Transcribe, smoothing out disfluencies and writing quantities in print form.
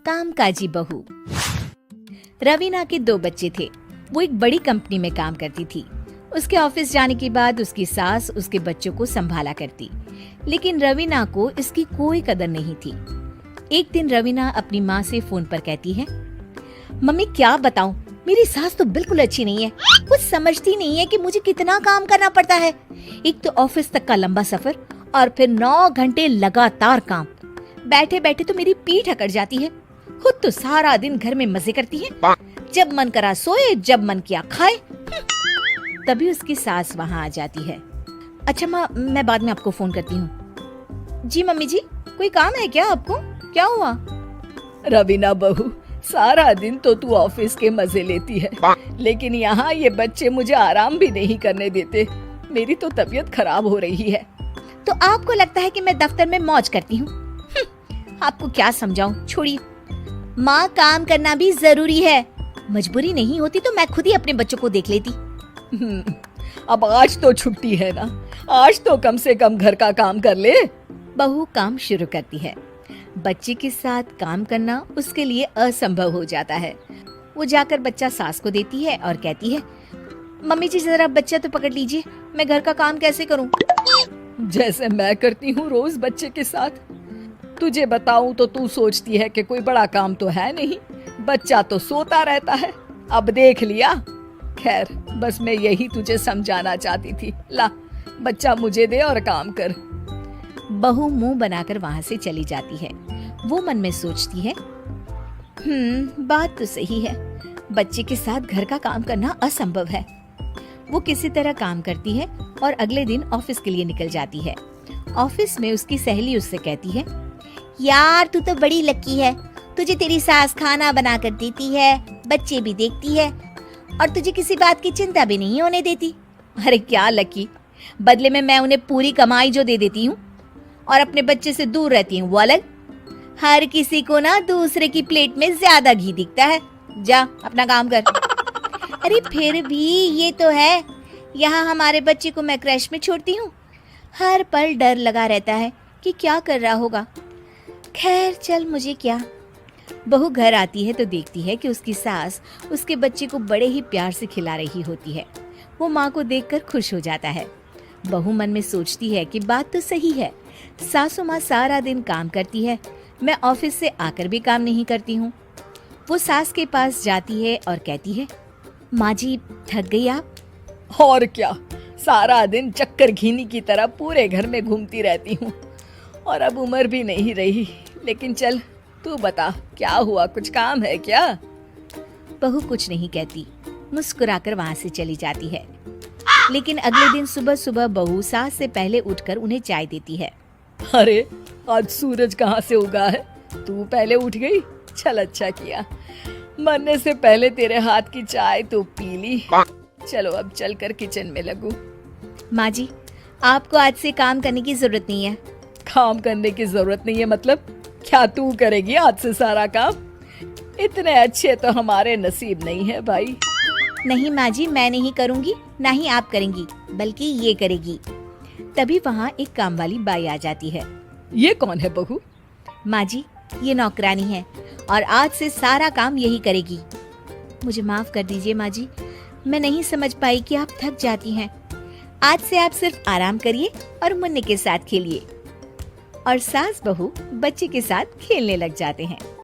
कामकाजी बहू। रवीना के 2 बच्चे थे। वो एक बड़ी कंपनी में काम करती थी। उसके ऑफिस जाने के बाद उसकी सास उसके बच्चों को संभाला करती, लेकिन रवीना को इसकी कोई कदर नहीं थी। एक दिन रवीना अपनी माँ से फोन पर कहती है, मम्मी क्या बताऊं, मेरी सास तो बिल्कुल अच्छी नहीं है। कुछ समझती नहीं है कि मुझे कितना काम करना पड़ता है। एक तो ऑफिस तक का लंबा सफर और फिर 9 घंटे लगातार काम। बैठे बैठे तो मेरी पीठ अकड़ जाती है। खुद तो सारा दिन घर में मजे करती है, जब मन करा सोए, जब मन किया खाए। तभी उसकी सास वहाँ आ जाती है। अच्छा माँ, मैं बाद में आपको फोन करती हूँ। जी मम्मी जी, कोई काम है क्या आपको? क्या हुआ? रवीना बहू, सारा दिन तो तू ऑफिस के मजे लेती है, लेकिन यहाँ ये बच्चे मुझे आराम भी नहीं करने देते। मेरी तो तबीयत खराब हो रही है। तो आपको लगता है कि मैं दफ्तर में मौज करती हूँ? आपको क्या समझाऊं, छोड़िए। माँ, काम करना भी जरूरी है। मजबूरी नहीं होती तो मैं खुद ही अपने बच्चों को देख लेती। अब आज तो छुट्टी है ना, आज तो कम से कम घर का काम कर ले। बहू काम शुरू करती है। बच्चे के साथ काम करना उसके लिए असंभव हो जाता है। वो जाकर बच्चा सास को देती है और कहती है, मम्मी जी जरा बच्चा तो पकड़ लीजिए, मैं घर का काम कैसे करूं? जैसे मैं करती हूँ रोज बच्चे के साथ। तुझे बताऊं तो तू सोचती है कि कोई बड़ा काम तो है नहीं, बच्चा तो सोता रहता है। अब देख लिया। खैर, बस मैं यही तुझे समझाना चाहती थी। ला, बच्चा मुझे दे और काम कर। बहू मुंह बनाकर वहाँ से चली जाती है। वो मन में सोचती है, बात तो सही है, बच्चे के साथ घर का काम करना असंभव है। वो किसी तरह काम करती है और अगले दिन ऑफिस के लिए निकल जाती है। ऑफिस में उसकी सहेली उससे कहती है, यार तू तो बड़ी लकी है, तुझे तेरी सास खाना बना कर देती है, बच्चे भी देखती है और तुझे किसी बात की चिंता भी नहीं होने देती। अरे क्या लकी, बदले में मैं उन्हें पूरी कमाई जो दे देती हूँ और अपने बच्चे से दूर रहती हूँ, वो अलग। हर किसी को ना दूसरे की प्लेट में ज्यादा घी दिखता है। जा अपना काम कर। अरे फिर भी ये तो है, यहाँ हमारे बच्चे को मैं क्रैश में छोड़ती हूँ, हर पल डर लगा रहता है कि क्या कर रहा होगा। खैर चल, मुझे क्या। बहू घर आती है तो देखती है कि उसकी सास उसके बच्चे को बड़े ही प्यार से खिला रही होती है। वो माँ को देखकर खुश हो जाता है। बहू मन में सोचती है कि बात तो सही है, सासू माँ सारा दिन काम करती है, मैं ऑफिस से आकर भी काम नहीं करती हूँ। वो सास के पास जाती है और कहती है, माँ जी थक गई आप? और क्या, सारा दिन चक्कर घीनी की तरह पूरे घर में घूमती रहती हूँ और अब उम्र भी नहीं रही। लेकिन चल तू बता, क्या हुआ, कुछ काम है क्या? बहू कुछ नहीं कहती, मुस्कुराकर वहाँ से चली जाती है। लेकिन अगले दिन सुबह सुबह बहू सास से पहले उठकर उन्हें चाय देती है। अरे आज सूरज कहाँ से उगा है, तू पहले उठ गई? चल अच्छा किया, मरने से पहले तेरे हाथ की चाय तो पी ली। चलो अब चलकर किचन में लगूं। माँ जी, आपको आज से काम करने की जरूरत नहीं है। काम करने की जरूरत नहीं है मतलब? क्या तू करेगी आज से सारा काम? इतने अच्छे तो हमारे नसीब नहीं है भाई। नहीं माँ जी, मैं नहीं करूँगी, ना ही आप करेंगी, बल्कि ये करेगी। तभी वहाँ एक काम वाली बाई आ जाती है। ये कौन है बहू? माँ जी, ये नौकरानी है और आज से सारा काम यही करेगी। मुझे माफ कर दीजिए माँ जी, मैं नहीं समझ पाई कि आप थक जाती हैं। आज से आप सिर्फ आराम करिए और मुन्ने के साथ खेलिए। और सास बहू बच्चे के साथ खेलने लग जाते हैं।